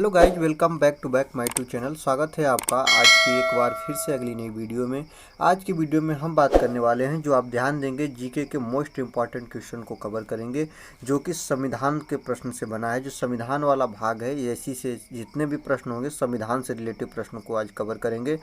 Hello guys, welcome back to my to channel. स्वागत है आपका आज की एक बार फिर से अगली नई वीडियो में। आज की वीडियो में हम बात करने वाले हैं, जो आप ध्यान देंगे, जीके के मोस्ट इम्पॉर्टेंट क्वेश्चन को कवर करेंगे, जो कि संविधान के प्रश्न से बना है। जो संविधान वाला भाग है, इसी से जितने भी प्रश्न होंगे संविधान से रिलेटेड प्रश्न को आज कवर करेंगे,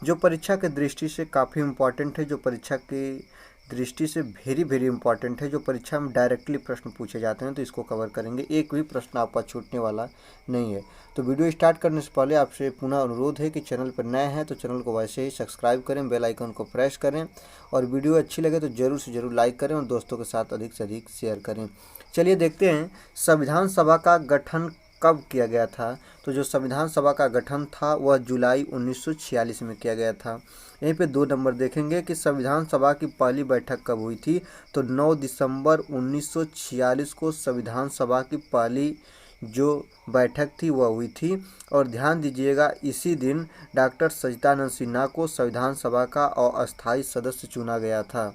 जो परीक्षा के दृष्टि से काफ़ी इम्पॉर्टेंट है, जो परीक्षा की दृष्टि से वेरी इंपॉर्टेंट है, जो परीक्षा में डायरेक्टली प्रश्न पूछे जाते हैं। तो इसको कवर करेंगे, एक भी प्रश्न आपका छूटने वाला नहीं है। तो वीडियो स्टार्ट करने से पहले आपसे पुनः अनुरोध है कि चैनल पर नए हैं तो चैनल को वैसे ही सब्सक्राइब करें, बेल आइकन को प्रेस करें, और वीडियो अच्छी लगे तो ज़रूर से ज़रूर लाइक करें और दोस्तों के साथ अधिक से अधिक शेयर करें। चलिए देखते हैं, संविधान सभा का गठन कब किया गया था। तो जो संविधान सभा का गठन था वह जुलाई 1946 में किया गया था। यहीं पे 2 नंबर देखेंगे कि संविधान सभा की पहली बैठक कब हुई थी। तो 9 दिसंबर 1946 को संविधान सभा की पहली जो बैठक थी वह हुई थी। और ध्यान दीजिएगा, इसी दिन डॉक्टर सच्चिदानंद सिन्हा को संविधान सभा का अस्थायी सदस्य चुना गया था।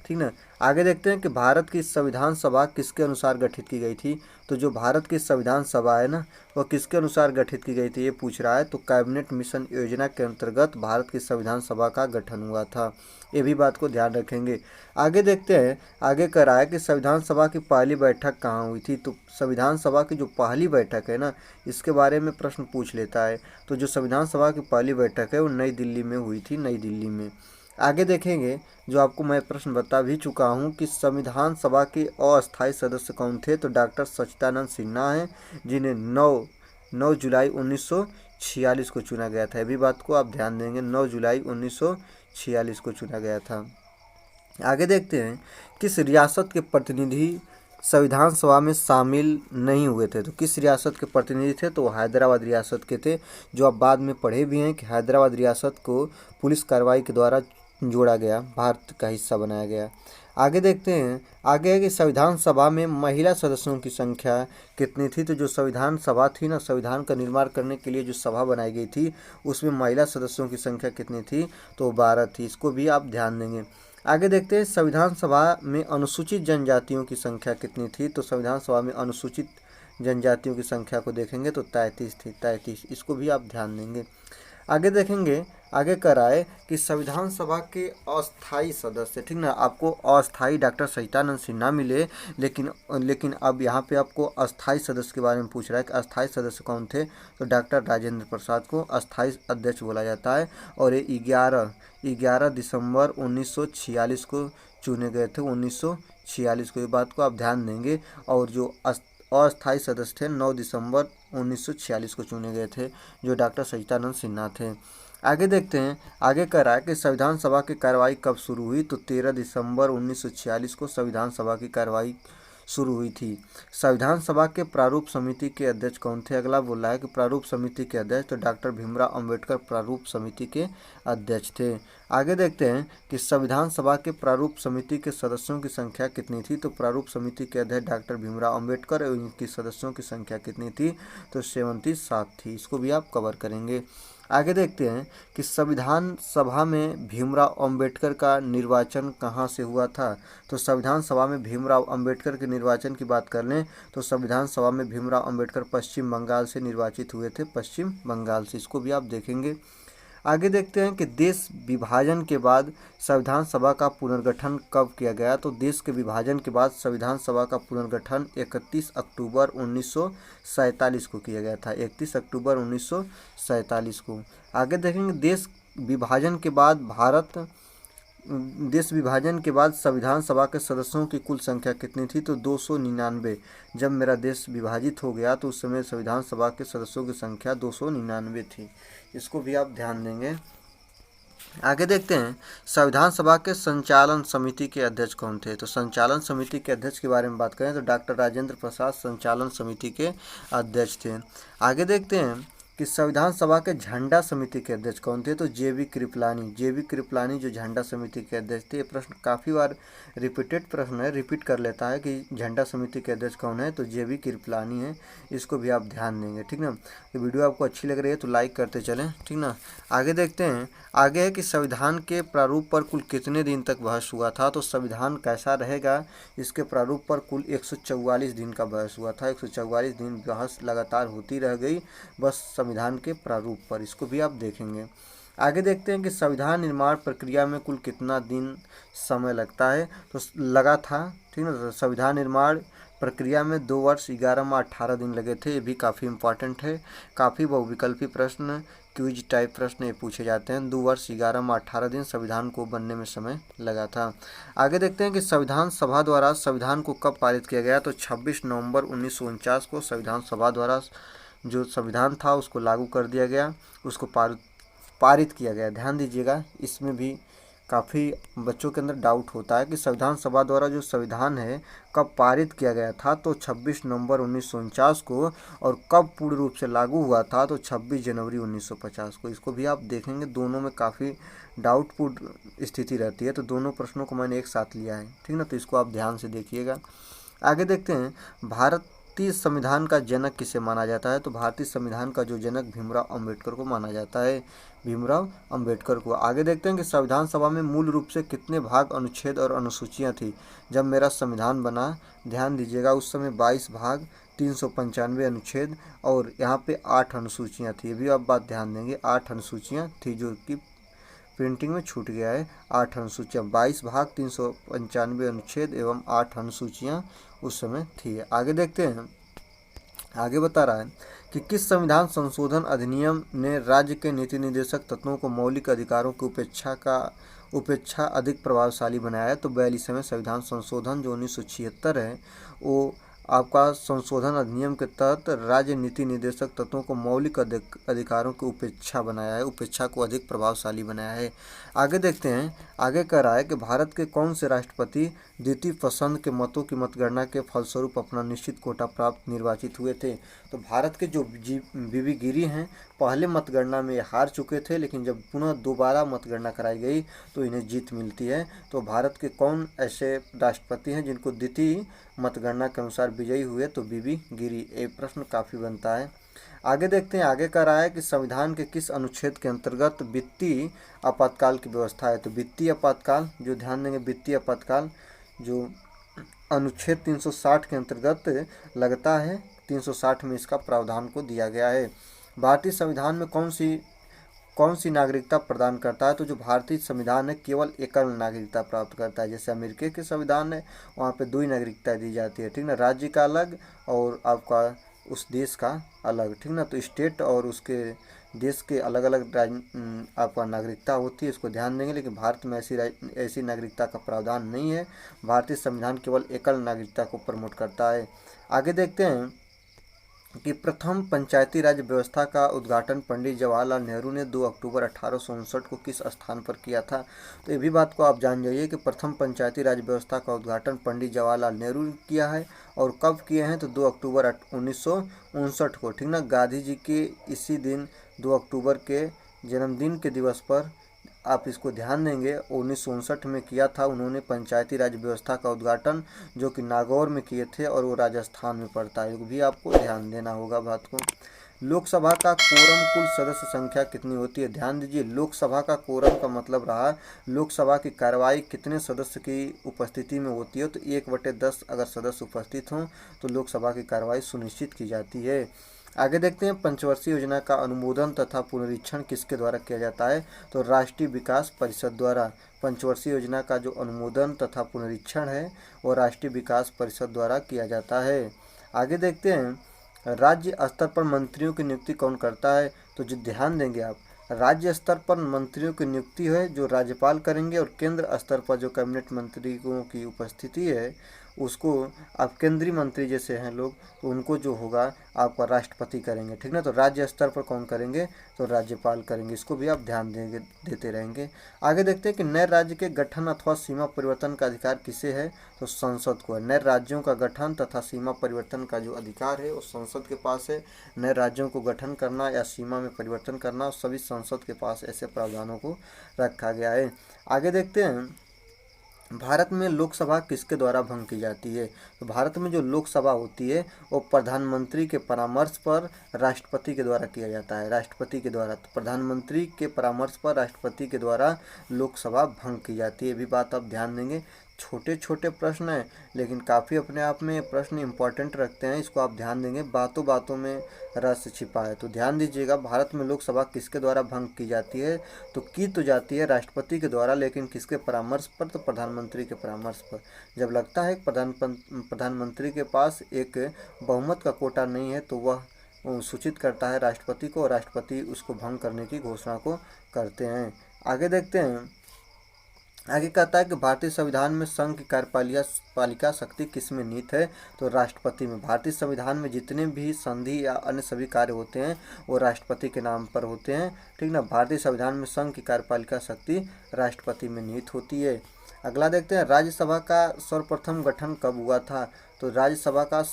ठीक ना। आगे देखते हैं कि भारत की संविधान सभा किसके अनुसार गठित की गई थी। तो जो भारत की संविधान सभा है ना, वह किसके अनुसार गठित की गई थी ये पूछ रहा है। तो कैबिनेट मिशन योजना के अंतर्गत भारत की संविधान सभा का गठन हुआ था। ये भी बात को ध्यान रखेंगे। आगे देखते हैं, आगे कह रहा है कि संविधान सभा की पहली बैठक कहाँ हुई थी। तो संविधान सभा की जो पहली बैठक है ना, इसके बारे में प्रश्न पूछ लेता है। तो जो संविधान सभा की पहली बैठक है वो नई दिल्ली में हुई थी, नई दिल्ली में। आगे देखेंगे, जो आपको मैं प्रश्न बता भी चुका हूं कि संविधान सभा के अस्थायी सदस्य कौन थे। तो डॉक्टर सच्चिदानंद सिन्हा हैं, जिन्हें 9 जुलाई 1946 को चुना गया था। ये भी बात को आप ध्यान देंगे, 9 जुलाई 1946 को चुना गया था। आगे देखते हैं, किस रियासत के प्रतिनिधि संविधान सभा में शामिल नहीं हुए थे। तो किस रियासत के प्रतिनिधि थे। तो हैदराबाद रियासत के थे, जो आप बाद में पढ़े भी हैं कि हैदराबाद रियासत को पुलिस कार्रवाई के द्वारा जोड़ा गया, भारत का हिस्सा बनाया गया। आगे देखते हैं, आगे है कि संविधान सभा में महिला सदस्यों की संख्या कितनी थी। तो जो संविधान सभा थी ना, संविधान का निर्माण करने के लिए जो सभा बनाई गई थी, उसमें महिला सदस्यों की संख्या कितनी थी। तो 12 थी। इसको भी आप ध्यान देंगे। आगे देखते हैं, संविधान सभा में अनुसूचित जनजातियों की संख्या कितनी थी। तो संविधान सभा में अनुसूचित जनजातियों की संख्या को देखेंगे तो 33 थी, 33। इसको भी आप ध्यान देंगे। आगे देखेंगे, आगे कराए कि संविधान सभा के अस्थाई सदस्य, ठीक ना, आपको अस्थाई डॉक्टर सच्चिदानंद सिन्हा मिले, लेकिन अब यहाँ पे आपको अस्थाई सदस्य के बारे में पूछ रहा है कि अस्थाई सदस्य कौन थे। तो डॉक्टर राजेंद्र प्रसाद को अस्थाई अध्यक्ष बोला जाता है, और ये 11 दिसंबर 1946 को चुने गए थे, 1946 को। ये बात को आप ध्यान देंगे। और जो अस्थायी सदस्य थे 9 दिसंबर 1946 को चुने गए थे, जो डॉक्टर सच्चिदानंद सिन्हा थे। आगे देखते हैं, आगे कह रहा है कि संविधान सभा की कार्रवाई कब शुरू हुई। तो 13 दिसंबर 1946 को संविधान सभा की कार्रवाई शुरू हुई थी। संविधान सभा के प्रारूप समिति के अध्यक्ष कौन थे। अगला बोल रहा है कि प्रारूप समिति के अध्यक्ष, तो डॉक्टर भीमराव अंबेडकर प्रारूप समिति के अध्यक्ष थे। आगे देखते हैं कि संविधान सभा के प्रारूप समिति के सदस्यों की संख्या कितनी थी। तो प्रारूप समिति के अध्यक्ष डॉक्टर भीमराव अंबेडकर और इनकी सदस्यों की संख्या कितनी थी। तो 7 थी। इसको भी आप कवर करेंगे। आगे देखते हैं कि संविधान सभा में भीमराव अंबेडकर का निर्वाचन कहाँ से हुआ था। तो संविधान सभा में भीमराव अंबेडकर के निर्वाचन की बात कर लें तो संविधान सभा में भीमराव अंबेडकर पश्चिम बंगाल से निर्वाचित हुए थे, पश्चिम बंगाल से। इसको भी आप देखेंगे। आगे देखते हैं कि देश विभाजन के बाद संविधान सभा का पुनर्गठन कब किया गया। तो देश के विभाजन के बाद संविधान सभा का पुनर्गठन 31 अक्टूबर 1947 को किया गया था, 31 अक्टूबर 1947 को। आगे देखेंगे, देश विभाजन के बाद संविधान सभा के सदस्यों की कुल संख्या कितनी थी। तो 299। जब मेरा देश विभाजित हो गया तो उस समय संविधान सभा के सदस्यों की संख्या 299 थी। इसको भी आप ध्यान देंगे। आगे देखते हैं, संविधान सभा के संचालन समिति के अध्यक्ष कौन थे। तो संचालन समिति के अध्यक्ष के बारे में बात करें तो डॉक्टर राजेंद्र प्रसाद संचालन समिति के अध्यक्ष थे। आगे देखते हैं कि संविधान सभा के झंडा समिति के अध्यक्ष कौन थे? तो जेबी कृपलानी। जेबी कृपलानी जो झंडा समिति के अध्यक्ष थे। ये प्रश्न काफ़ी बार रिपीटेड प्रश्न है, रिपीट कर लेता है कि झंडा समिति के अध्यक्ष कौन है? तो जेबी कृपलानी है। इसको भी आप ध्यान देंगे, ठीक ना। तो वीडियो आपको अच्छी लग रही है तो लाइक करते चलें, ठीक ना। आगे देखते हैं। आगे है कि संविधान के प्रारूप पर कुल कितने दिन तक बहस हुआ था? तो संविधान कैसा रहेगा, इसके प्रारूप पर कुल 144 दिन का बहस हुआ था। 144 दिन बहस लगातार होती रह गई बस संविधान के प्रारूप पर। इसको भी आप देखेंगे। आगे देखते हैं कि संविधान निर्माण प्रक्रिया में कुल कितना दिन समय लगता है? तो लगा था, ठीक ना। तो संविधान निर्माण प्रक्रिया में 2 वर्ष 11 माह 18 दिन लगे थे। ये भी काफ़ी इंपॉर्टेंट है। काफ़ी बहुविकल्पी प्रश्न, क्विज टाइप प्रश्न ये पूछे जाते हैं। 2 वर्ष 11 माह 18 दिन संविधान को बनने में समय लगा था। आगे देखते हैं कि संविधान सभा द्वारा संविधान को कब पारित किया गया? तो 26 नवंबर 1949 को संविधान सभा द्वारा जो संविधान था उसको लागू कर दिया गया, उसको पारित किया गया। ध्यान दीजिएगा, इसमें भी काफ़ी बच्चों के अंदर डाउट होता है कि संविधान सभा द्वारा जो संविधान है कब पारित किया गया था? तो 26 नवंबर 1949 को। और कब पूर्ण रूप से लागू हुआ था? तो 26 जनवरी 1950 को। इसको भी आप देखेंगे, दोनों में काफ़ी डाउटफुल स्थिति रहती है, तो दोनों प्रश्नों को मैंने एक साथ लिया है, ठीक ना। तो इसको आप ध्यान से देखिएगा। आगे देखते हैं, भारतीय संविधान का जनक किसे माना जाता है? तो भारतीय संविधान का जो जनक भीमराव अंबेडकर को माना जाता है, भीमराव अंबेडकर को। आगे देखते हैं कि संविधान सभा में मूल रूप से कितने भाग, अनुच्छेद और अनुसूचियां थी जब मेरा संविधान बना? ध्यान दीजिएगा, उस समय 22 भाग, 395 अनुच्छेद और यहाँ पे 8 अनुसूचियाँ थी। ये भी आप बात ध्यान देंगे, 8 अनुसूचियाँ थी, जो कि प्रिंटिंग में छूट गया है। 8 अनुसूचियाँ, 22 भाग, 395 अनुच्छेद एवं 8 अनुसूचियाँ उस समय थी। आगे देखते हैं। आगे बता रहा है कि किस संविधान संशोधन अधिनियम ने राज्य के नीति निर्देशक तत्वों को मौलिक अधिकारों की उपेक्षा अधिक प्रभावशाली बनाया है? तो 42वें संविधान संशोधन जो 1976 है, वो आपका संशोधन अधिनियम के तहत राज्य नीति निर्देशक तत्वों को मौलिक अधिकारों की उपेक्षा बनाया है, उपेक्षा को अधिक प्रभावशाली बनाया है। आगे देखते हैं। आगे कह रहा है कि भारत के कौन से राष्ट्रपति द्वितीय पसंद के मतों की मतगणना के फलस्वरूप अपना निश्चित कोटा प्राप्त निर्वाचित हुए थे? तो भारत के जो बीबी गिरी हैं, पहले मतगणना में हार चुके थे, लेकिन जब पुनः दोबारा मतगणना कराई गई तो इन्हें जीत मिलती है। तो भारत के कौन ऐसे राष्ट्रपति हैं जिनको द्वितीय मतगणना के अनुसार विजयी हुए? तो बीबी गिरी। ये प्रश्न काफ़ी बनता है। आगे देखते हैं। आगे कह रहा है कि संविधान के किस अनुच्छेद के अंतर्गत वित्तीय आपातकाल की व्यवस्था है? तो वित्तीय आपातकाल, जो ध्यान देंगे, वित्तीय आपातकाल जो अनुच्छेद 360 के अंतर्गत लगता है, 360 में इसका प्रावधान को दिया गया है। भारतीय संविधान में कौन सी नागरिकता प्रदान करता है? तो जो भारतीय संविधान है केवल एकल नागरिकता प्राप्त करता है। जैसे अमेरिका के संविधान है, वहाँ पे 2 ही नागरिकता दी जाती है, ठीक ना। राज्य का अलग और आपका उस देश का अलग, ठीक ना। तो स्टेट और उसके देश के अलग अलग आपका नागरिकता होती है, इसको ध्यान देंगे। लेकिन भारत में ऐसी नागरिकता का प्रावधान नहीं है। भारतीय संविधान केवल एकल नागरिकता को प्रमोट करता है। आगे देखते हैं कि प्रथम पंचायती राज व्यवस्था का उद्घाटन पंडित जवाहरलाल नेहरू ने 2 अक्टूबर 1859 को किस स्थान पर किया था? तो ये भी बात को आप जान जाइए कि प्रथम पंचायती राज व्यवस्था का उद्घाटन पंडित जवाहरलाल नेहरू ने किया है। और कब किए हैं? तो 2 अक्टूबर 1959 को, ठीक ना। गांधी जी के इसी दिन 2 अक्टूबर के जन्मदिन के दिवस पर आप इसको ध्यान देंगे, 1959 में किया था उन्होंने पंचायती राज व्यवस्था का उद्घाटन, जो कि नागौर में किए थे और वो राजस्थान में पड़ता है। भी आपको ध्यान देना होगा बात को। लोकसभा का कोरम कुल सदस्य संख्या कितनी होती है? ध्यान दीजिए, लोकसभा का कोरम का मतलब रहा लोकसभा की कार्रवाई कितने सदस्य की उपस्थिति में होती है। तो 1/10 अगर सदस्य उपस्थित हों तो लोकसभा की कार्रवाई सुनिश्चित की जाती है। आगे देखते हैं। पंचवर्षीय योजना का अनुमोदन तथा पुनरीक्षण किसके द्वारा किया जाता है? तो राष्ट्रीय विकास परिषद द्वारा। पंचवर्षीय योजना का जो अनुमोदन तथा पुनरीक्षण है वो राष्ट्रीय विकास परिषद द्वारा किया जाता है। आगे देखते हैं। राज्य स्तर पर मंत्रियों की नियुक्ति कौन करता है? तो जो ध्यान देंगे आप, राज्य स्तर पर मंत्रियों की नियुक्ति है जो राज्यपाल करेंगे, और केंद्र स्तर पर जो कैबिनेट मंत्रियों की उपस्थिति है उसको आप केंद्रीय मंत्री जैसे हैं लोग, तो उनको जो होगा आपका राष्ट्रपति करेंगे, ठीक ना। तो राज्य स्तर पर कौन करेंगे, तो राज्यपाल करेंगे। इसको भी आप ध्यान देते रहेंगे। आगे देखते हैं कि नए राज्य के गठन अथवा सीमा परिवर्तन का अधिकार किसे है, तो संसद को है। नए राज्यों का गठन तथा सीमा परिवर्तन का जो अधिकार है वो संसद के पास है। नए राज्यों को गठन करना या सीमा में परिवर्तन करना सभी संसद के पास ऐसे प्रावधानों को रखा गया है। आगे देखते हैं भारत में लोकसभा किसके द्वारा भंग की जाती है, तो भारत में जो लोकसभा होती है वो प्रधानमंत्री के परामर्श पर राष्ट्रपति के द्वारा किया जाता है, राष्ट्रपति के द्वारा। तो प्रधानमंत्री के परामर्श पर राष्ट्रपति के द्वारा लोकसभा भंग की जाती है। ये भी बात आप ध्यान देंगे। छोटे छोटे प्रश्न हैं लेकिन काफ़ी अपने आप में प्रश्न इंपॉर्टेंट रखते हैं, इसको आप ध्यान देंगे। बातों बातों में रहस्य छिपा है, तो ध्यान दीजिएगा। भारत में लोकसभा किसके द्वारा भंग की जाती है, तो की तो जाती है राष्ट्रपति के द्वारा, लेकिन किसके परामर्श पर, तो प्रधानमंत्री के परामर्श पर। जब लगता है प्रधानमंत्री के पास एक बहुमत का कोटा नहीं है तो वह सूचित करता है राष्ट्रपति को, और राष्ट्रपति उसको भंग करने की घोषणा को करते हैं। आगे देखते हैं, आगे कहता है कि भारतीय संविधान में संघ की कार्यपालिका शक्ति किस में निहित है, तो राष्ट्रपति में। भारतीय संविधान में जितने भी संधि या अन्य सभी कार्य होते हैं वो राष्ट्रपति के नाम पर होते हैं, ठीक ना। भारतीय संविधान में संघ की कार्यपालिका शक्ति राष्ट्रपति में निहित होती है। अगला देखते हैं, राज्यसभा का सर्वप्रथम गठन कब हुआ था, तो राज्यसभा का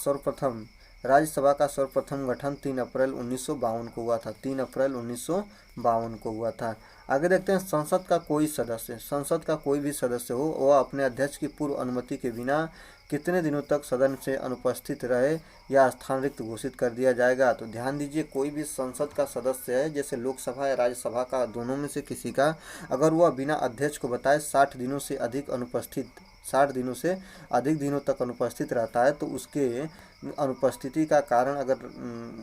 सर्वप्रथम गठन 3 अप्रैल 1952 को हुआ था, 3 अप्रैल 1952 को हुआ था। आगे देखते हैं, संसद का कोई भी सदस्य हो वह अपने अध्यक्ष की पूर्व अनुमति के बिना कितने दिनों तक सदन से अनुपस्थित रहे या स्थान रिक्त घोषित कर दिया जाएगा। तो ध्यान दीजिए, कोई भी संसद का सदस्य है, जैसे लोकसभा या राज्यसभा का, दोनों में से किसी का, अगर वह बिना अध्यक्ष को बताए 60 दिनों से अधिक दिनों तक अनुपस्थित रहता है, तो उसके अनुपस्थिति का कारण अगर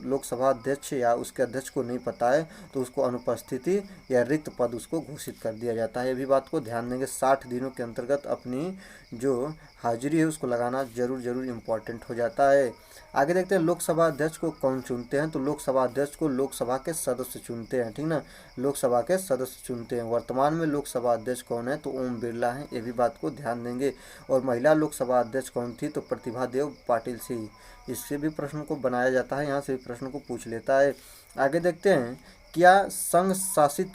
लोकसभा अध्यक्ष या उसके अध्यक्ष को नहीं पता है तो उसको अनुपस्थिति या रिक्त पद उसको घोषित कर दिया जाता है। ये भी बात को ध्यान देंगे। 60 दिनों के अंतर्गत अपनी जो हाजिरी है उसको लगाना जरूर इम्पॉर्टेंट हो जाता है। आगे देखते हैं, लोकसभा अध्यक्ष को कौन चुनते हैं, तो लोकसभा अध्यक्ष को लोकसभा के सदस्य चुनते हैं, ठीक ना। लोकसभा के सदस्य चुनते हैं। वर्तमान में लोकसभा अध्यक्ष कौन है, तो ओम बिरला हैं, ये भी बात को ध्यान देंगे। और महिला लोकसभा अध्यक्ष कौन थी, तो प्रतिभा देव पाटिल थी। इससे भी प्रश्न को बनाया जाता है, यहाँ से भी प्रश्न को पूछ लेता है। आगे देखते हैं, क्या संघ शासित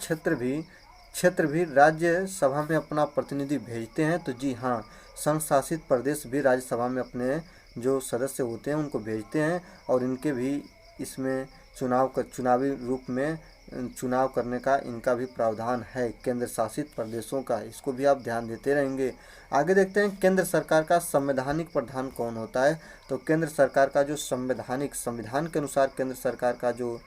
क्षेत्र भी राज्यसभा में अपना प्रतिनिधि भेजते हैं, तो जी हाँ, संघ शासित प्रदेश भी राज्यसभा में अपने जो सदस्य होते हैं उनको भेजते हैं, और इनके भी इसमें चुनावी रूप में चुनाव करने का इनका भी प्रावधान है, केंद्र शासित प्रदेशों का। इसको भी आप ध्यान देते रहेंगे। आगे देखते हैं, केंद्र सरकार का संवैधानिक प्रधान कौन होता है, तो केंद्र सरकार का जो संविधान के अनुसार केंद्र सरकार का जो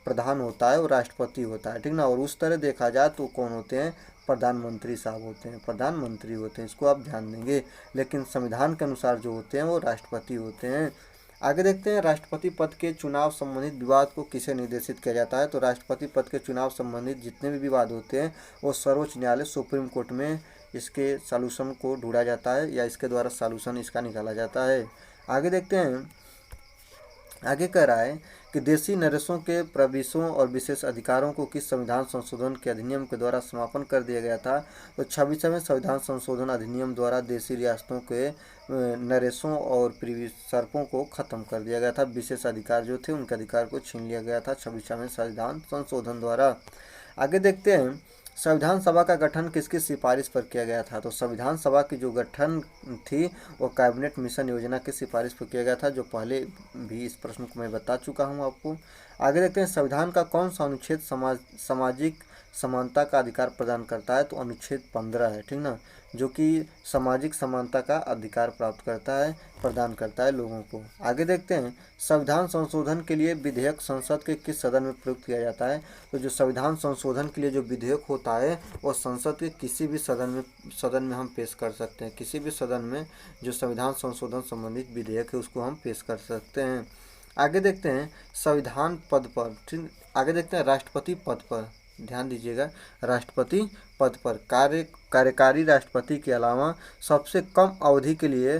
प्रधान होता है वो राष्ट्रपति होता है, ठीक ना। और उस तरह देखा जाए तो कौन होते हैं, प्रधानमंत्री साहब होते हैं, प्रधानमंत्री होते हैं। इसको आप ध्यान देंगे। लेकिन संविधान के अनुसार जो होते हैं वो राष्ट्रपति होते हैं। आगे देखते हैं, राष्ट्रपति पद के चुनाव संबंधित विवाद को किसे निर्देशित किया जाता है, तो राष्ट्रपति पद के चुनाव संबंधित जितने भी विवाद होते हैं वो सर्वोच्च न्यायालय सुप्रीम कोर्ट में इसके सॉल्यूशन को ढूंढा जाता है, या इसके द्वारा सॉल्यूशन इसका निकाला जाता है। आगे देखते हैं, आगे कह रहा है कि देशी नरेशों के प्रवेशों और विशेष अधिकारों को किस संविधान संशोधन के अधिनियम के द्वारा समापन कर दिया गया था, तो 26वें संविधान संशोधन अधिनियम द्वारा देशी रियासतों के नरेशों और प्रिविसर्पों को खत्म कर दिया गया था। विशेष अधिकार जो थे उनके अधिकार को छीन लिया गया था 26वें संविधान संशोधन द्वारा। आगे देखते हैं, संविधान सभा का गठन किसकी सिफारिश पर किया गया था, तो संविधान सभा की जो गठन थी वो कैबिनेट मिशन योजना की सिफारिश पर किया गया था, जो पहले भी इस प्रश्न को मैं बता चुका हूं आपको। आगे देखते हैं, संविधान का कौन सा अनुच्छेद सामाजिक समानता का अधिकार प्रदान करता है, तो अनुच्छेद 15 है, ठीक ना, जो कि सामाजिक समानता का अधिकार प्रदान करता है लोगों को। आगे देखते हैं, संविधान संशोधन के लिए विधेयक संसद के किस सदन में प्रयुक्त किया जाता है, तो जो संविधान संशोधन के लिए जो विधेयक होता है वो संसद के किसी भी सदन में हम पेश कर सकते हैं। किसी भी सदन में जो संविधान संशोधन संबंधित विधेयक है उसको हम पेश कर सकते हैं। आगे देखते हैं, संविधान पद पर, ठीक। आगे देखते हैं, राष्ट्रपति पद पर ध्यान दीजिएगा। राष्ट्रपति पद पर कार्यकारी राष्ट्रपति के अलावा सबसे कम अवधि के लिए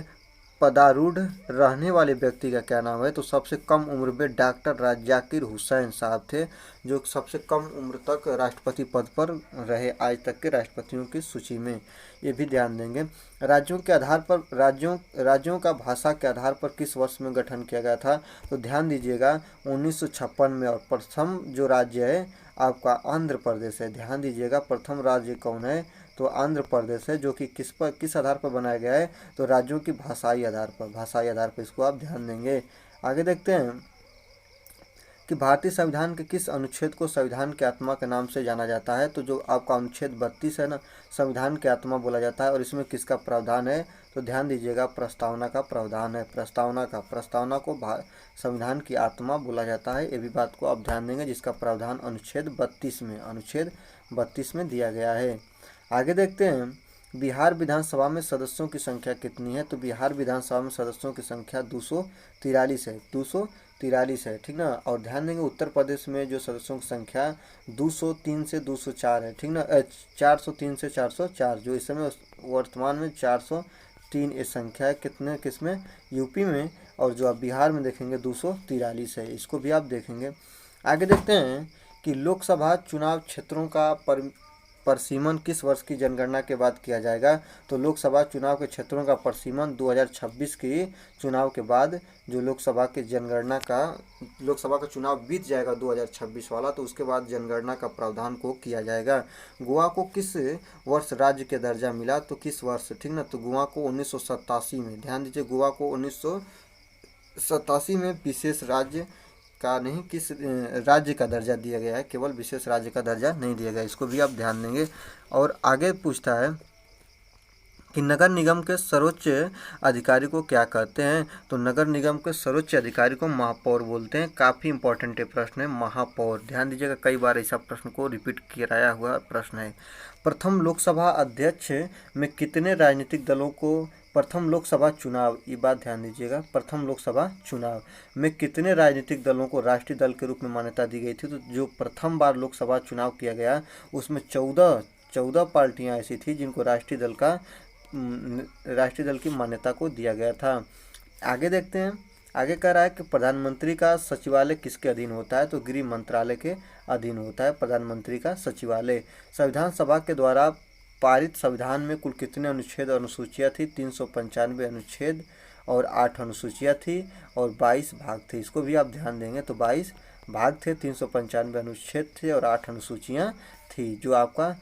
पदारूढ़ रहने वाले व्यक्ति का क्या नाम है? तो सबसे कम उम्र में डॉक्टर जाकिर हुसैन साहब थे, जो सबसे कम उम्र तक राष्ट्रपति पद पर रहे आज तक के राष्ट्रपतियों की सूची में। ये भी ध्यान देंगे। राज्यों के आधार पर राज्यों का भाषा के आधार पर किस वर्ष में गठन किया गया था? तो ध्यान दीजिएगा 1956 में। और प्रथम जो राज्य है आपका आंध्र प्रदेश है। ध्यान दीजिएगा प्रथम राज्य कौन है? तो आंध्र प्रदेश है, जो कि किस आधार पर बनाया गया है? तो राज्यों की भाषाई आधार पर इसको आप ध्यान देंगे। आगे देखते हैं कि भारतीय संविधान के किस अनुच्छेद को संविधान की आत्मा के नाम से जाना जाता है? तो जो आपका अनुच्छेद 32 है ना, संविधान की आत्मा बोला जाता है। और इसमें किसका प्रावधान है? तो ध्यान दीजिएगा प्रस्तावना का प्रावधान है। प्रस्तावना को संविधान की आत्मा बोला जाता है। ये भी बात को आप ध्यान देंगे, जिसका प्रावधान अनुच्छेद 32 में दिया गया है। आगे देखते हैं बिहार विधानसभा में सदस्यों की संख्या कितनी है? तो बिहार विधानसभा में सदस्यों की संख्या 243 है। 243 है, ठीक ना। और ध्यान देंगे उत्तर प्रदेश में जो सदस्यों की संख्या 203 से 204 है, ठीक ना। 403 से 404, जो इस समय वर्तमान में 403 ये संख्या है। किसमें? यूपी में। और जो आप बिहार में देखेंगे 243 है। इसको भी आप देखेंगे। आगे देखते हैं कि लोकसभा चुनाव क्षेत्रों का परिसीमन किस वर्ष की जनगणना के बाद किया जाएगा? तो लोकसभा चुनाव के क्षेत्रों का परिसीमन 2026 की चुनाव के बाद, जो लोकसभा का चुनाव बीत जाएगा 2026 वाला, तो उसके बाद जनगणना का प्रावधान को किया जाएगा। गोवा को किस वर्ष राज्य के दर्जा मिला? तो किस वर्ष, ठीक ना। तो गोवा को 1987 में। ध्यान दीजिए गोवा को 1987 में विशेष राज्य का नहीं, किस राज्य का दर्जा दिया गया है, केवल विशेष राज्य का दर्जा नहीं दिया गया। इसको भी आप ध्यान देंगे। और आगे पूछता है कि नगर निगम के सर्वोच्च अधिकारी को क्या कहते हैं? तो नगर निगम के सर्वोच्च अधिकारी को महापौर बोलते हैं। काफ़ी इंपॉर्टेंट प्रश्न है महापौर। ध्यान दीजिएगा, कई बार ऐसा प्रश्न को रिपीट कराया हुआ प्रश्न है। प्रथम लोकसभा अध्यक्ष में कितने राजनीतिक दलों को प्रथम लोकसभा चुनाव, ये बात ध्यान दीजिएगा, प्रथम लोकसभा चुनाव में कितने राजनीतिक दलों को राष्ट्रीय दल के रूप में मान्यता दी गई थी? तो जो प्रथम बार लोकसभा चुनाव किया गया उसमें 14 पार्टियां ऐसी थी जिनको राष्ट्रीय दल की मान्यता को दिया गया था। आगे देखते हैं। आगे कह रहा है कि प्रधानमंत्री का सचिवालय किसके अधीन होता है? तो गृह मंत्रालय के अधीन होता है प्रधानमंत्री का सचिवालय। संविधान सभा के द्वारा पारित संविधान में कुल कितने अनुच्छेद और अनुसूचियाँ थी? 395 अनुच्छेद और 8 अनुसूचियाँ थी और 22 भाग थे। इसको भी आप ध्यान देंगे। तो 22 भाग थे, 395 अनुच्छेद थे और 8 अनुसूचियाँ थी, जो आपका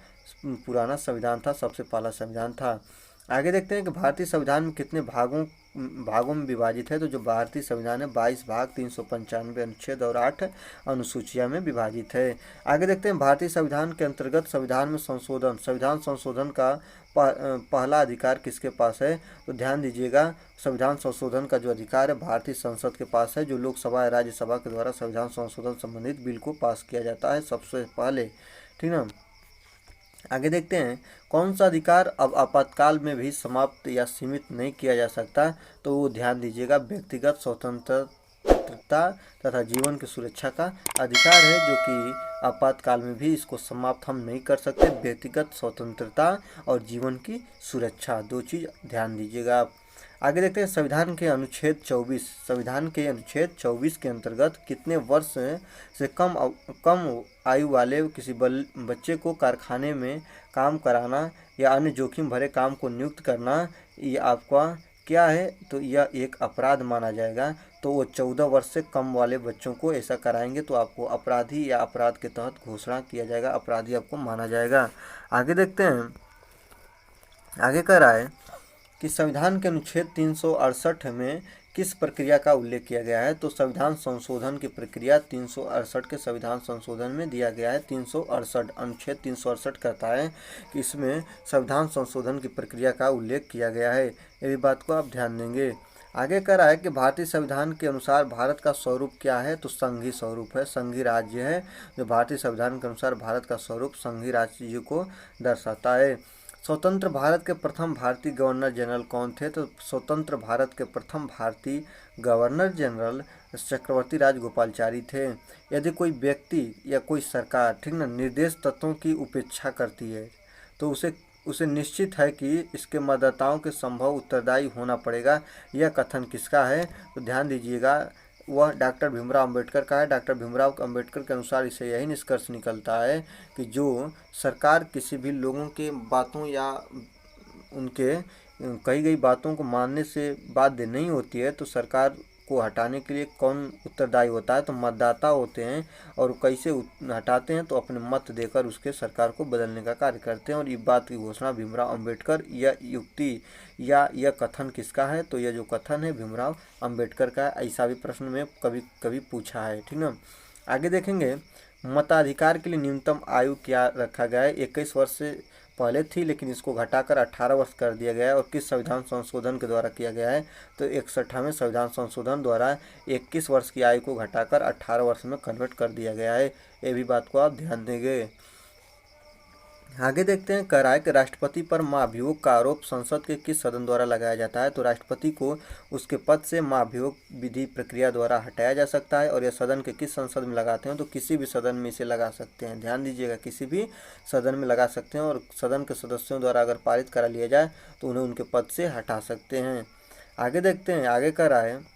पुराना संविधान था, सबसे पहला संविधान था। आगे देखते हैं कि भारतीय संविधान में कितने भागों में विभाजित है? तो जो भारतीय संविधान है 22 भाग, 395 अनुच्छेद और 8 अनुसूचियां में विभाजित है। आगे देखते हैं भारतीय संविधान के अंतर्गत संविधान संशोधन का पहला अधिकार किसके पास है? तो ध्यान दीजिएगा संविधान संशोधन का जो अधिकार है भारतीय संसद के पास है, जो लोकसभा या राज्यसभा के द्वारा संविधान संशोधन संबंधित बिल को पास किया जाता है सबसे पहले, ठीक ना। आगे देखते हैं कौन सा अधिकार अब आपातकाल में भी समाप्त या सीमित नहीं किया जा सकता? तो वो ध्यान दीजिएगा व्यक्तिगत स्वतंत्रता तथा जीवन की सुरक्षा का अधिकार है, जो कि आपातकाल में भी इसको समाप्त हम नहीं कर सकते। व्यक्तिगत स्वतंत्रता और जीवन की सुरक्षा, दो चीज़ ध्यान दीजिएगा आप। आगे देखते हैं संविधान के अनुच्छेद 24 के अंतर्गत कितने वर्ष से कम आयु वाले किसी बच्चे को कारखाने में काम कराना या अन्य जोखिम भरे काम को नियुक्त करना, ये आपका क्या है? तो यह एक अपराध माना जाएगा। तो वो 14 वर्ष से कम वाले बच्चों को ऐसा कराएंगे तो आपको अपराधी या अपराध के तहत घोषणा किया जाएगा, अपराधी आपको माना जाएगा। आगे देखते हैं। आगे कह रहा है कि संविधान के अनुच्छेद 368 में किस प्रक्रिया का उल्लेख किया गया है? तो संविधान संशोधन की प्रक्रिया 368 के संविधान संशोधन में दिया गया है। 368 अनुच्छेद 368 कहता है कि इसमें संविधान संशोधन की प्रक्रिया का उल्लेख किया गया है। ये भी बात को आप ध्यान देंगे। आगे कह रहा है कि भारतीय संविधान के अनुसार भारत का स्वरूप क्या है? तो संघीय स्वरूप है, संघीय राज्य है। जो भारतीय संविधान के अनुसार भारत का स्वरूप संघीय राज्य को दर्शाता है। स्वतंत्र भारत के प्रथम भारतीय गवर्नर जनरल कौन थे? तो स्वतंत्र भारत के प्रथम भारतीय गवर्नर जनरल चक्रवर्ती राजगोपालाचारी थे। यदि कोई व्यक्ति या कोई सरकार, ठीक ना, निर्देश तत्वों की उपेक्षा करती है तो उसे उसे निश्चित है कि इसके मतदाताओं के संभव उत्तरदायी होना पड़ेगा। यह कथन किसका है? तो ध्यान दीजिएगा, वह डॉक्टर भीमराव अंबेडकर का है। डॉक्टर भीमराव अंबेडकर के अनुसार इसे यही निष्कर्ष निकलता है कि जो सरकार किसी भी लोगों के बातों या उनके कही गई बातों को मानने से बाध्य नहीं होती है, तो सरकार को हटाने के लिए कौन उत्तरदायी होता है? तो मतदाता होते हैं। और कैसे हटाते हैं? तो अपने मत देकर उसके सरकार को बदलने का कार्य करते हैं। और इस बात की घोषणा भीमराव अंबेडकर, यह युक्ति या यह कथन किसका है? तो यह जो कथन है भीमराव अंबेडकर का है। ऐसा भी प्रश्न में कभी कभी पूछा है, ठीक ना। आगे देखेंगे, मताधिकार के लिए न्यूनतम आयु क्या रखा गया है? 21 वर्ष से पहले थी, लेकिन इसको घटाकर 18 वर्ष कर दिया गया है। और किस संविधान संशोधन के द्वारा किया गया है? तो 61वें संविधान संशोधन द्वारा 21 वर्ष की आयु को घटाकर 18 वर्ष में कन्वर्ट कर दिया गया है। ये भी बात को आप ध्यान देंगे। आगे देखते हैं, कह रहा है कि राष्ट्रपति पर महाभियोग का आरोप संसद के किस सदन द्वारा लगाया जाता है? तो राष्ट्रपति को उसके पद से महाभियोग विधि प्रक्रिया द्वारा हटाया जा सकता है। और यह सदन के किस संसद में लगाते हैं? तो किसी भी सदन में इसे लगा सकते हैं। ध्यान दीजिएगा, किसी भी सदन में लगा सकते हैं। और सदन के सदस्यों द्वारा अगर पारित करा लिया जाए तो उन्हें उनके पद से हटा सकते हैं। आगे देखते हैं, आगे कह रहा है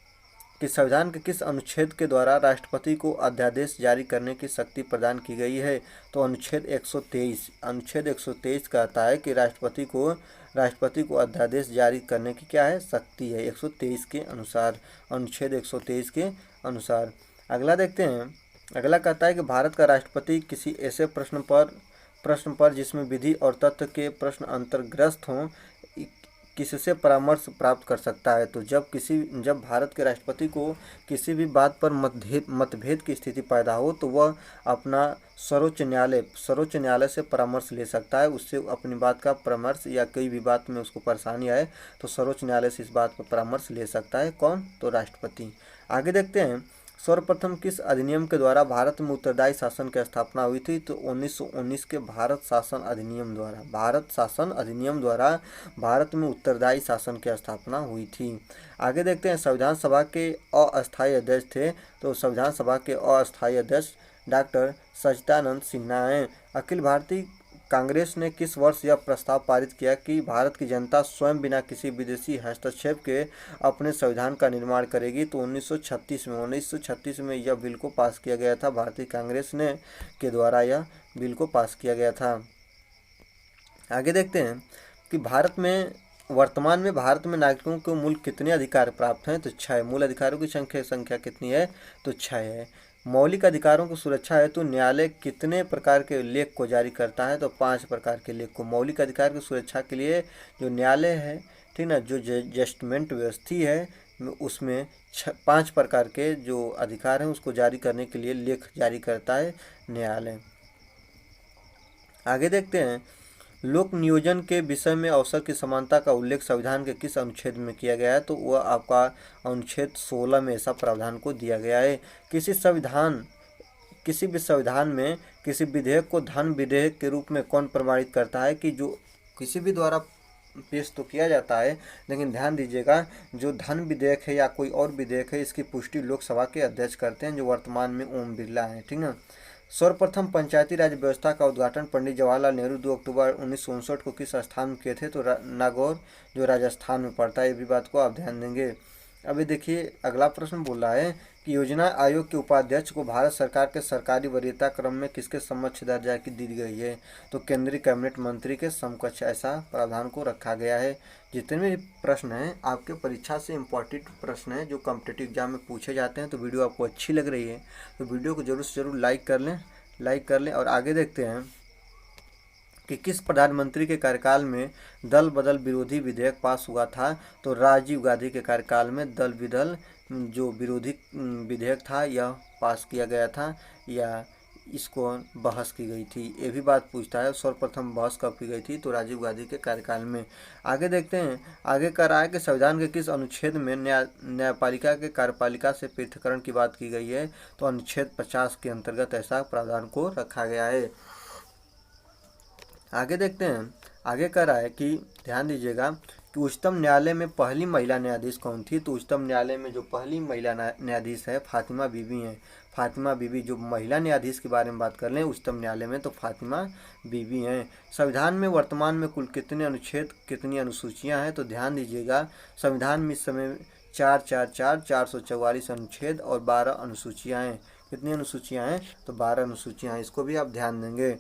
कि संविधान के किस अनुच्छेद के द्वारा राष्ट्रपति को अध्यादेश जारी करने की शक्ति प्रदान की गई है? तो अनुच्छेद 123 कहता है कि राष्ट्रपति को अध्यादेश जारी करने की क्या है? शक्ति है, 123 के अनुसार, अनुच्छेद 123 के अनुसार। अगला देखते हैं, अगला कहता है कि भारत का राष्ट्रपति किसी ऐसे प्रश्न पर जिसमें विधि और तथ्य के प्रश्न अंतर्ग्रस्त हों किससे परामर्श प्राप्त कर सकता है? तो जब भारत के राष्ट्रपति को किसी भी बात पर मतभेद की स्थिति पैदा हो तो वह अपना सर्वोच्च न्यायालय से परामर्श ले सकता है। उससे अपनी बात का परामर्श या कोई भी बात में उसको परेशानी आए तो सर्वोच्च न्यायालय से इस बात पर परामर्श ले सकता है। कौन? तो राष्ट्रपति। आगे देखते हैं, सर्वप्रथम किस अधिनियम के द्वारा भारत में उत्तरदायी शासन की स्थापना हुई थी? तो 1919 के भारत शासन अधिनियम द्वारा भारत में उत्तरदायी शासन की स्थापना हुई थी। आगे देखते हैं, संविधान सभा के अस्थायी अध्यक्ष थे। तो संविधान सभा के अस्थायी अध्यक्ष डॉक्टर सच्चिदानंद सिन्हा हैं। अखिल भारतीय कांग्रेस ने किस वर्ष यह प्रस्ताव पारित किया कि भारत की जनता स्वयं बिना किसी विदेशी हस्तक्षेप के अपने संविधान का निर्माण करेगी? तो 1936 में यह बिल को पास किया गया था। भारतीय कांग्रेस ने के द्वारा यह बिल को पास किया गया था। आगे देखते हैं कि वर्तमान में भारत में नागरिकों को मूल कितने अधिकार प्राप्त हैं? तो 6। मूल अधिकारों की संख्या कितनी है? तो 6 है। मौलिक अधिकारों की सुरक्षा हेतु तो न्यायालय कितने प्रकार के लेख को जारी करता है? तो 5 प्रकार के लेख को। मौलिक अधिकार की सुरक्षा के लिए जो न्यायालय है, ठीक ना, जो जजमेंट व्यवस्थी है, उसमें 5 प्रकार के जो अधिकार हैं उसको जारी करने के लिए लेख जारी करता है न्यायालय। आगे देखते हैं, लोक नियोजन के विषय में अवसर की समानता का उल्लेख संविधान के किस अनुच्छेद में किया गया है? तो वह आपका अनुच्छेद 16 में ऐसा प्रावधान को दिया गया है। किसी भी संविधान में किसी विधेयक को धन विधेयक के रूप में कौन प्रमाणित करता है? कि जो किसी भी द्वारा पेश तो किया जाता है, लेकिन ध्यान दीजिएगा, जो धन विधेयक है या कोई और विधेयक है इसकी पुष्टि लोकसभा के अध्यक्ष करते हैं, जो वर्तमान में ओम बिरला हैं, ठीक ना। सर्वप्रथम पंचायती राज व्यवस्था का उद्घाटन पंडित जवाहरलाल नेहरू 2 अक्टूबर 1959 को किस स्थान में किए थे? तो नागौर, जो राजस्थान में पड़ता है। ये भी बात को आप ध्यान देंगे। अभी देखिए, अगला प्रश्न बोल रहा है कि योजना आयोग के उपाध्यक्ष को भारत सरकार के सरकारी वरीयता क्रम में किसके समक्ष दर्जा की दी गई है? तो केंद्रीय कैबिनेट मंत्री के समकक्ष ऐसा प्रावधान को रखा गया है। जितने भी प्रश्न हैं आपके परीक्षा से इम्पोर्टेंट प्रश्न हैं जो कॉम्पिटिटिव एग्जाम में पूछे जाते हैं, तो वीडियो आपको अच्छी लग रही है तो वीडियो को जरूर से जरूर लाइक कर लें। और आगे देखते हैं कि किस प्रधानमंत्री के कार्यकाल में दल बदल विरोधी विधेयक पास हुआ था? तो राजीव गांधी के कार्यकाल में दल बदल जो विरोधी विधेयक था यह पास किया गया था या इसको बहस की गई थी। ये भी बात पूछता है, सर्वप्रथम बहस कब की गई थी? तो राजीव गांधी के कार्यकाल में। आगे देखते हैं, आगे कह रहा है कि संविधान के किस अनुच्छेद में न्यायपालिका के कार्यपालिका से पृथक्करण की बात की गई है? तो अनुच्छेद 50 के अंतर्गत ऐसा प्रावधान को रखा गया है। आगे देखते हैं, आगे कह रहा है कि ध्यान दीजिएगा कि उच्चतम न्यायालय में पहली महिला न्यायाधीश कौन थी? तो उच्चतम न्यायालय में जो पहली महिला न्यायाधीश है फातिमा बीबी हैं। फातिमा बीबी। जो महिला न्यायाधीश के बारे में बात कर लें उच्चतम न्यायालय में तो फातिमा बीबी हैं। संविधान में वर्तमान में कुल कितने अनुच्छेद कितनी अनुसूचियां हैं, तो ध्यान दीजिएगा संविधान में इस समय 444 अनुच्छेद और 12 अनुसूचियां हैं। कितनी अनुसूचियां हैं, तो 12 अनुसूचियां हैं। इसको भी आप ध्यान देंगे।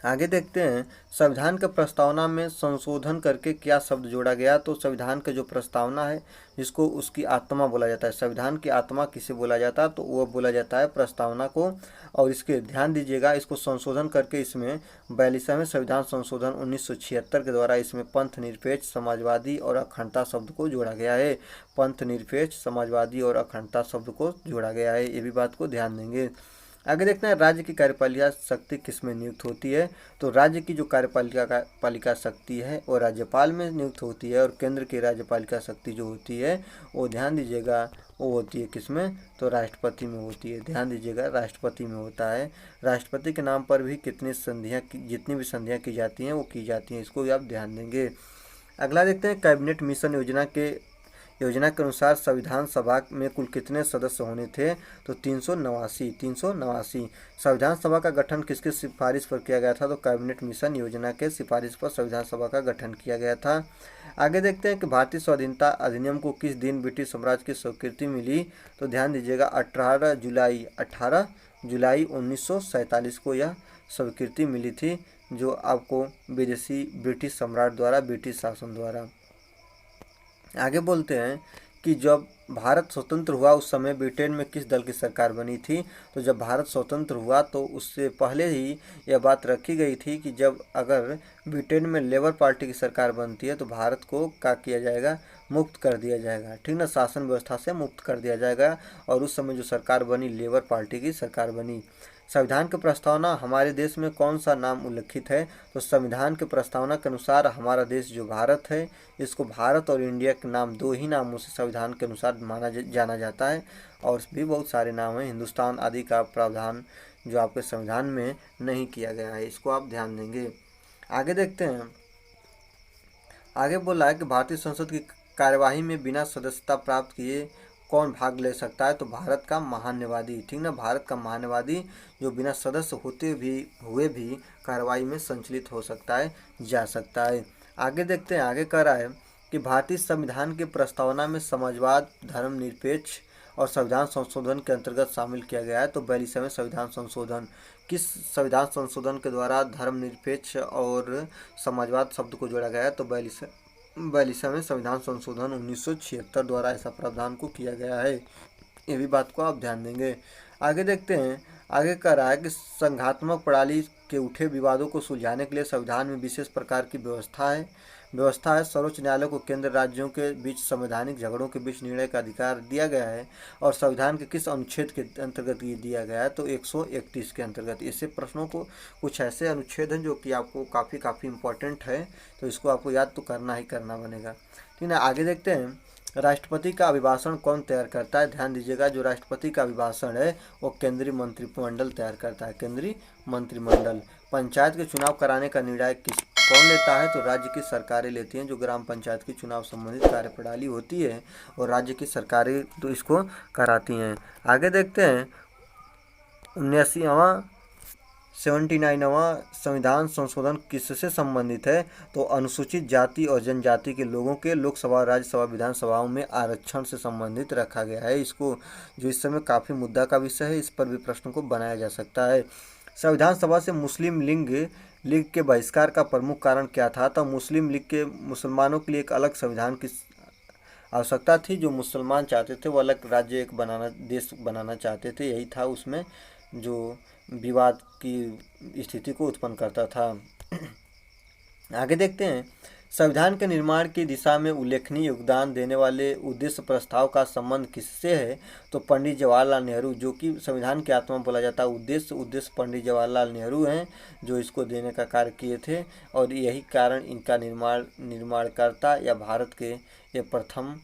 आगे देखते हैं संविधान के प्रस्तावना में संशोधन करके क्या शब्द जोड़ा गया। तो संविधान का जो प्रस्तावना है जिसको उसकी आत्मा बोला जाता है, संविधान की आत्मा किसे बोला जाता है, तो वो बोला जाता है प्रस्तावना को। और इसके ध्यान दीजिएगा इसको संशोधन करके इसमें 42वें संविधान संशोधन 1976 के द्वारा इसमें पंथ निरपेक्ष, समाजवादी और अखंडता शब्द को जोड़ा गया है। पंथ निरपेक्ष, समाजवादी और अखंडता शब्द को जोड़ा गया है, ये भी बात को ध्यान देंगे। आगे देखते हैं राज्य की कार्यपालिका शक्ति किसमें नियुक्त होती है। तो राज्य की जो पालिका शक्ति है वो राज्यपाल में नियुक्त होती है, और केंद्र की राज्यपालिका शक्ति जो होती है वो ध्यान दीजिएगा वो होती है किसमें, तो राष्ट्रपति में होती है। ध्यान दीजिएगा राष्ट्रपति में होता है। राष्ट्रपति के नाम पर भी जितनी भी संधियाँ की जाती हैं वो की जाती हैं, इसको भी आप ध्यान देंगे। अगला देखते हैं कैबिनेट मिशन योजना के अनुसार संविधान सभा में कुल कितने सदस्य होने थे, तो 389। संविधान सभा का गठन किसकी सिफारिश पर किया गया था, तो कैबिनेट मिशन योजना के सिफारिश पर संविधान सभा का गठन किया गया था। आगे देखते हैं कि भारतीय स्वाधीनता अधिनियम को किस दिन ब्रिटिश साम्राज्य की स्वीकृति मिली, तो ध्यान दीजिएगा 18 जुलाई 1947 को यह स्वीकृति मिली थी, जो आपको ब्रिटिश सम्राट द्वारा, ब्रिटिश शासन द्वारा। आगे बोलते हैं कि जब भारत स्वतंत्र हुआ उस समय ब्रिटेन में किस दल की सरकार बनी थी। तो जब भारत स्वतंत्र हुआ तो उससे पहले ही यह बात रखी गई थी कि जब अगर ब्रिटेन में लेबर पार्टी की सरकार बनती है तो भारत को क्या किया जाएगा, मुक्त कर दिया जाएगा, ठीक ना, शासन व्यवस्था से मुक्त कर दिया जाएगा। और उस समय जो सरकार बनी लेबर पार्टी की सरकार बनी। संविधान की प्रस्तावना हमारे देश में कौन सा नाम उल्लिखित है, तो संविधान के प्रस्तावना के अनुसार हमारा देश जो भारत है इसको भारत और इंडिया के नाम, दो ही नामों से संविधान के अनुसार जाना जाता है, और भी बहुत सारे नाम हैं। हिंदुस्तान आदि का प्रावधान जो आपके संविधान में नहीं किया गया है, इसको आप ध्यान देंगे। आगे देखते हैं, आगे बोला है कि भारतीय संसद की कार्यवाही में बिना सदस्यता प्राप्त किए कौन भाग ले सकता है, तो भारत का महान्यवादी, ठीक ना, भारत का महान्यवादी जो बिना सदस्य हुए भी कार्रवाई में संचालित हो सकता है, जा सकता है। आगे देखते हैं, आगे कह रहा है कि भारतीय संविधान के प्रस्तावना में समाजवाद, धर्मनिरपेक्ष और संविधान संशोधन के अंतर्गत शामिल किया गया है। तो 42वें संविधान संशोधन, किस संविधान संशोधन के द्वारा धर्मनिरपेक्ष और समाजवाद शब्द को जोड़ा गया है, तो 42वें संविधान संशोधन 1976 द्वारा ऐसा प्रावधान को किया गया है, ये भी बात को आप ध्यान देंगे। आगे देखते हैं, आगे कह रहा है कि संघात्मक प्रणाली के उठे विवादों को सुलझाने के लिए संविधान में विशेष प्रकार की व्यवस्था है। सर्वोच्च न्यायालय को केंद्र राज्यों के बीच संवैधानिक झगड़ों के बीच निर्णय का अधिकार दिया गया है, और संविधान के किस अनुच्छेद के अंतर्गत ये दिया गया है, तो 131 के अंतर्गत। इससे प्रश्नों को कुछ ऐसे अनुच्छेद हैं जो कि आपको काफ़ी इम्पोर्टेंट है, तो इसको आपको याद तो करना ही करना बनेगा, ठीक है। आगे देखते हैं, राष्ट्रपति का अभिभाषण कौन तैयार करता है। ध्यान दीजिएगा जो राष्ट्रपति का अभिभाषण है वो केंद्रीय मंत्रिमंडल तैयार करता है, केंद्रीय मंत्रिमंडल। पंचायत के चुनाव कराने का निर्णय कौन लेता है, तो राज्य की सरकारें लेती हैं। जो ग्राम पंचायत की चुनाव संबंधित कार्यप्रणाली होती है और राज्य की सरकारें तो इसको कराती हैं। आगे देखते हैं, 79वां संविधान संशोधन किससे संबंधित है, तो अनुसूचित जाति और जनजाति के लोगों के लोकसभा, राज्यसभा, विधानसभाओं में आरक्षण से संबंधित रखा गया है इसको, जो इस समय काफ़ी मुद्दा का विषय है, इस पर भी प्रश्न को बनाया जा सकता है। संविधान सभा से मुस्लिम लीग के बहिष्कार का प्रमुख कारण क्या था, तो मुस्लिम लीग के मुसलमानों के लिए एक अलग संविधान की आवश्यकता थी। जो मुसलमान चाहते थे वो अलग राज्य देश बनाना चाहते थे, यही था उसमें जो विवाद की स्थिति को उत्पन्न करता था। आगे देखते हैं, संविधान के निर्माण की दिशा में उल्लेखनीय योगदान देने वाले उद्देश्य प्रस्ताव का संबंध किससे है, तो पंडित जवाहरलाल नेहरू, जो कि संविधान की आत्मा बोला जाता है। उद्देश्य पंडित जवाहरलाल नेहरू हैं जो इसको देने का कार्य किए थे, और यही कारण इनका निर्माणकर्ता या भारत के ये प्रथम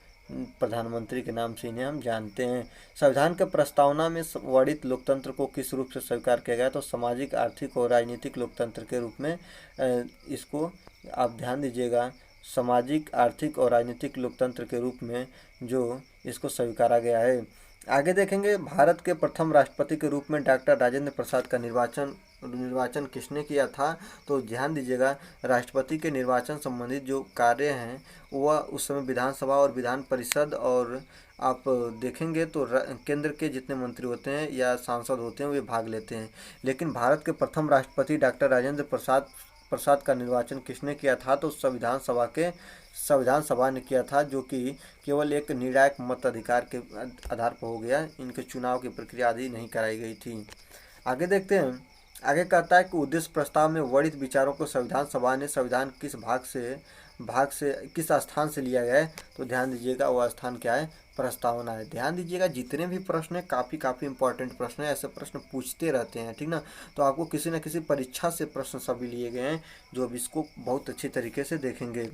प्रधानमंत्री के नाम से इन्हें हम जानते हैं। संविधान के प्रस्तावना में वर्णित लोकतंत्र को किस रूप से स्वीकार किया गया, तो सामाजिक, आर्थिक और राजनीतिक लोकतंत्र के रूप में इसको आप ध्यान दीजिएगा, सामाजिक, आर्थिक और राजनीतिक लोकतंत्र के रूप में जो इसको स्वीकारा गया है। आगे देखेंगे भारत के प्रथम राष्ट्रपति के रूप में डॉक्टर राजेंद्र प्रसाद का निर्वाचन किसने किया था। तो ध्यान दीजिएगा, राष्ट्रपति के निर्वाचन संबंधित जो कार्य हैं वह उस समय विधानसभा और विधान परिषद और आप देखेंगे तो केंद्र के जितने मंत्री होते हैं या सांसद होते हैं वे भाग लेते हैं। लेकिन भारत के प्रथम राष्ट्रपति डॉक्टर राजेंद्र प्रसाद का निर्वाचन किसने किया था। तो संविधान सभा ने किया था, जो कि केवल एक निर्णायक मताधिकार के आधार पर हो गया। इनके चुनाव की प्रक्रिया आदि नहीं कराई गई थी। आगे देखते हैं। आगे कहता है कि उद्देश्य प्रस्ताव में वर्णित विचारों को संविधान सभा ने संविधान किस भाग से किस स्थान से लिया गया है। तो ध्यान दीजिएगा, वह स्थान क्या है, प्रस्तावना है। ध्यान दीजिएगा, जितने भी प्रश्न हैं काफ़ी इंपॉर्टेंट प्रश्न है, ऐसे प्रश्न पूछते रहते हैं, ठीक ना। तो आपको किसी न किसी परीक्षा से प्रश्न सभी लिए गए हैं, जो अब इसको बहुत अच्छी तरीके से देखेंगे।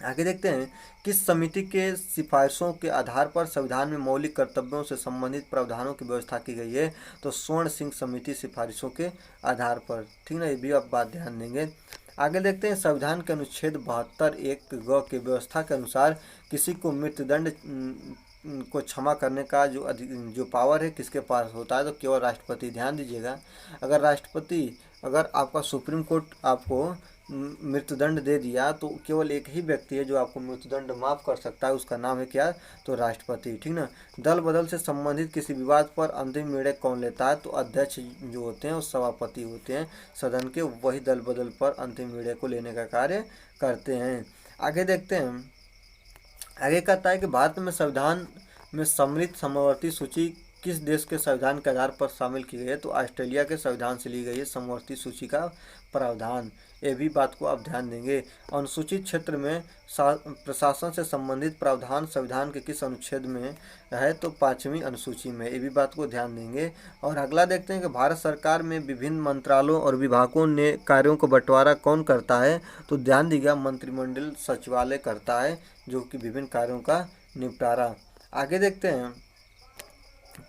आगे देखते हैं, किस समिति के सिफारिशों के आधार पर संविधान में मौलिक कर्तव्यों से संबंधित प्रावधानों की व्यवस्था की गई है। तो स्वर्ण सिंह समिति सिफारिशों के आधार पर, ठीक ना, ये भी आप बात ध्यान देंगे। आगे देखते हैं, संविधान के अनुच्छेद 72(1) की व्यवस्था के अनुसार किसी को मृत्युदंड को क्षमा करने का जो पावर है किसके पास होता है। तो केवल राष्ट्रपति। ध्यान दीजिएगा, अगर आपका सुप्रीम कोर्ट आपको मृत्युदंड दे दिया तो केवल एक ही व्यक्ति है जो आपको मृत्युदंड माफ़ कर सकता है, उसका नाम है क्या, तो राष्ट्रपति, ठीक ना। दल बदल से संबंधित किसी विवाद पर अंतिम निर्णय कौन लेता है। तो अध्यक्ष जो होते हैं वो सभापति होते हैं सदन के, वही दल बदल पर अंतिम निर्णय को लेने का कार्य करते हैं। आगे देखते हैं। आगे कहता है कि भारत में संविधान में सम्मिलित समवर्ती सूची किस देश के संविधान के आधार पर शामिल की गई है। तो ऑस्ट्रेलिया के संविधान से ली गई है समवर्ती सूची का प्रावधान। ये भी बात को आप ध्यान देंगे। अनुसूचित क्षेत्र में प्रशासन से संबंधित प्रावधान संविधान के किस अनुच्छेद में है। तो 5वीं अनुसूची में, ये भी बात को ध्यान देंगे। और अगला देखते हैं कि भारत सरकार में विभिन्न मंत्रालयों और विभागों ने कार्यों को बंटवारा कौन करता है। तो ध्यान दीजिएगा, मंत्रिमंडल सचिवालय करता है, जो कि विभिन्न कार्यों का निपटारा। आगे देखते हैं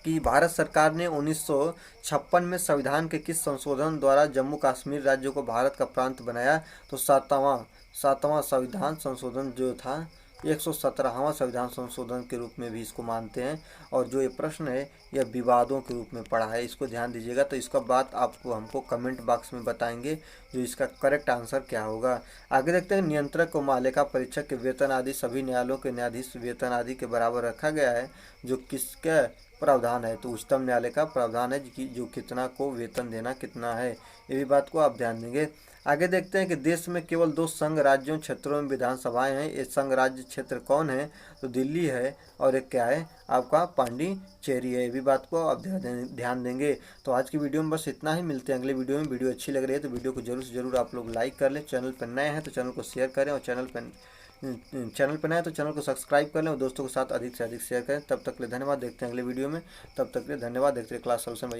कि भारत सरकार ने 1956 में संविधान के किस संशोधन द्वारा जम्मू कश्मीर राज्य को भारत का प्रांत बनाया। तो सातवां संविधान संशोधन जो था, 117वां संविधान संशोधन के रूप में भी इसको मानते हैं। और जो ये प्रश्न है यह विवादों के रूप में पड़ा है, इसको ध्यान दीजिएगा। तो इसका बात आपको हमको कमेंट बॉक्स में बताएंगे जो इसका करेक्ट आंसर क्या होगा। आगे देखते हैं, नियंत्रक को महालेखा परीक्षक के वेतन आदि सभी न्यायालयों के न्यायाधीश वेतन आदि के बराबर रखा गया है, जो किसका प्रावधान है। तो उच्चतम न्यायालय का प्रावधान है कि जो कितना को वेतन देना कितना है, ये भी बात को आप ध्यान देंगे। आगे देखते हैं कि देश में केवल 2 संघ राज्यों क्षेत्रों में विधानसभाएं हैं। ये संघ राज्य क्षेत्र कौन है। तो दिल्ली है, और एक क्या है आपका पांडिचेरी है। ये भी बात को आप ध्यान देंगे। तो आज की वीडियो में बस इतना ही, मिलते हैं अगले वीडियो में। वीडियो अच्छी लग रही है तो वीडियो को जरूर से जरूर आप लोग लाइक कर लें। चैनल पर नए हैं तो चैनल को शेयर करें, और चैनल पर नए हैं तो चैनल को सब्सक्राइब कर लें और दोस्तों के साथ अधिक से अधिक शेयर करें। तब तक के लिए धन्यवाद, देखते हैं अगले वीडियो में। तब तक के लिए धन्यवाद, देखते रहिए क्लास सॉल्यूशन।